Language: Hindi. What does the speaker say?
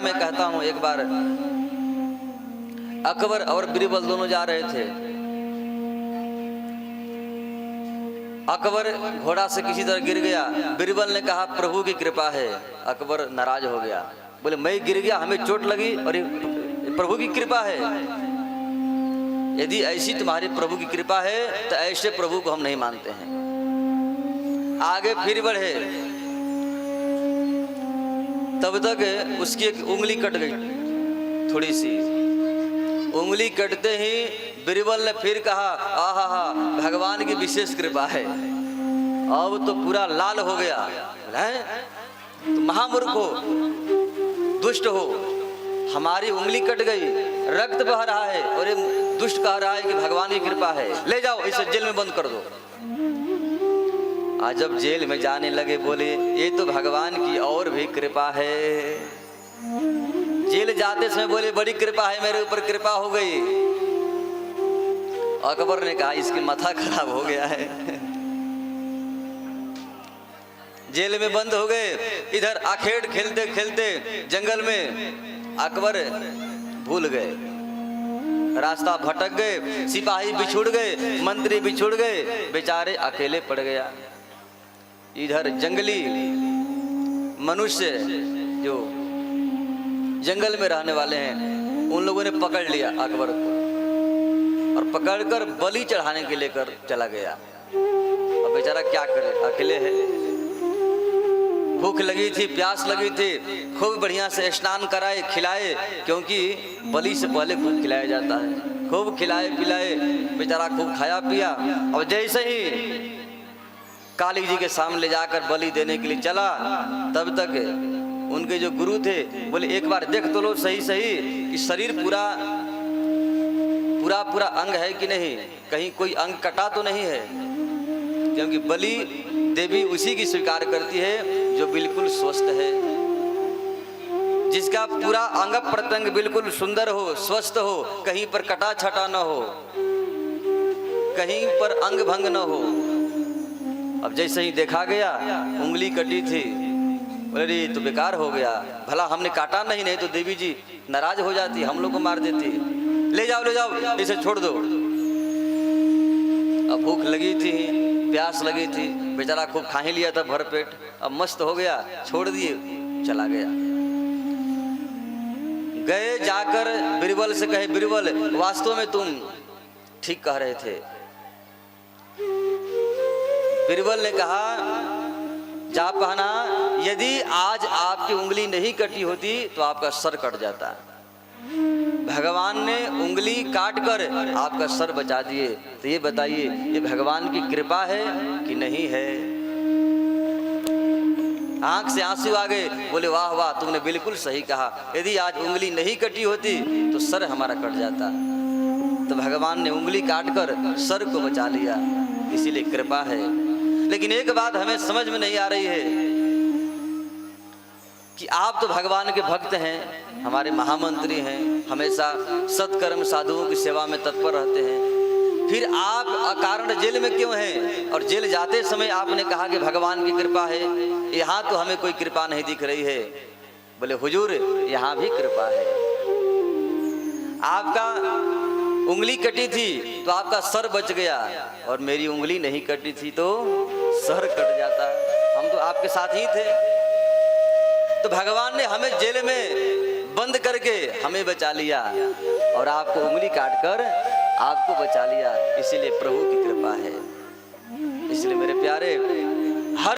मैं कहता हूं, एक बार अकबर और बीरबल दोनों जा रहे थे। अकबर घोड़ा से किसी तरह गिर गया। बीरबल ने कहा प्रभु की कृपा है। अकबर नाराज हो गया, बोले मैं गिर गया, हमें चोट लगी और प्रभु की कृपा है। यदि ऐसी तुम्हारी प्रभु की कृपा है तो ऐसे प्रभु को हम नहीं मानते हैं। आगे फिर बढ़े, तब तक उसकी एक उंगली कट गई, थोड़ी सी उंगली कटते ही बीरबल ने फिर कहा आहा भगवान की विशेष कृपा है। अब तो पूरा लाल हो गया है, तो महामूर्ख हो, दुष्ट हो, हमारी उंगली कट गई, रक्त बह रहा है और ये दुष्ट कह रहा है कि भगवान की कृपा है, ले जाओ इसे जेल में बंद कर दो। आज जब जेल में जाने लगे बोले ये तो भगवान की और भी कृपा है। जेल जाते समय बोले बड़ी कृपा है, मेरे ऊपर कृपा हो गई। अकबर ने कहा इसकी माथा खराब हो गया है। जेल में बंद हो गए। इधर आखेड़ खेलते खेलते जंगल में अकबर भूल गए, रास्ता भटक गए, सिपाही बिछुड़ गए, मंत्री बिछुड़ गए, बेचारे अकेले पड़ गया। इधर जंगली मनुष्य जो जंगल में रहने वाले हैं उन लोगों ने पकड़ लिया अकबर को और पकड़कर बलि चढ़ाने के लिए कर चला गया। अब बेचारा क्या करे, अकेले है, भूख लगी थी, प्यास लगी थी, खूब बढ़िया से स्नान कराए, खिलाए, क्योंकि बलि से पहले खूब खिलाया जाता है। खूब खिलाए पिलाए, बेचारा खूब खाया पिया। और जैसे ही काली जी के सामने ले जाकर बलि देने के लिए चला, तब तक उनके जो गुरु थे बोले एक बार देख तो लो सही सही कि शरीर पूरा पूरा पूरा अंग है कि नहीं, कहीं कोई अंग कटा तो नहीं है, क्योंकि बलि देवी उसी की स्वीकार करती है जो बिल्कुल स्वस्थ है, जिसका पूरा अंग प्रत्यंग बिल्कुल सुंदर हो, स्वस्थ हो, कहीं पर कटा छटा न हो, कहीं पर अंग भंग न हो। अब जैसे ही देखा गया उंगली कटी थी, बोले तो बेकार हो गया, भला हमने काटा नहीं तो देवी जी नाराज हो जाती, हम लोग को मार देती, ले जाओ इसे छोड़ दो। अब भूख लगी थी, प्यास लगी थी, बेचारा खूब खा ही लिया था भर पेट, अब मस्त हो गया, छोड़ दिए, चला गया। गए जाकर बीरबल से कहे बीरबल वास्तव में तुम ठीक कह रहे थे। बीरबल ने कहा जापहना, यदि आज आपकी उंगली नहीं कटी होती तो आपका सर कट जाता। भगवान ने उंगली काट कर आपका सर बचा दिए, तो ये बताइए ये भगवान की कृपा है कि नहीं है? आंख से आंसू आ गए, बोले वाह वाह तुमने बिल्कुल सही कहा, यदि आज उंगली नहीं कटी होती तो सर हमारा कट जाता। तो भगवान ने उंगली काट कर सर को बचा लिया, इसीलिए कृपा है। लेकिन एक बात हमें समझ में नहीं आ रही है कि आप तो भगवान के भक्त हैं, हमारे महामंत्री हैं, हमेशा सत्कर्म साधुओं की सेवा में तत्पर रहते हैं, फिर आप अकारण जेल में क्यों हैं? और जेल जाते समय आपने कहा कि भगवान की कृपा है, यहाँ तो हमें कोई कृपा नहीं दिख रही है। बोले हुजूर यहाँ भी कृपा है। आपका उंगली कटी थी तो आपका सर बच गया, और मेरी उंगली नहीं कटी थी तो सर कट जाता। हम तो आपके साथ ही थे। तो भगवान ने हमें जेल में बंद करके हमें बचा लिया और आपको उंगली काटकर आपको बचा लिया, इसीलिए प्रभु की कृपा है। इसलिए मेरे प्यारे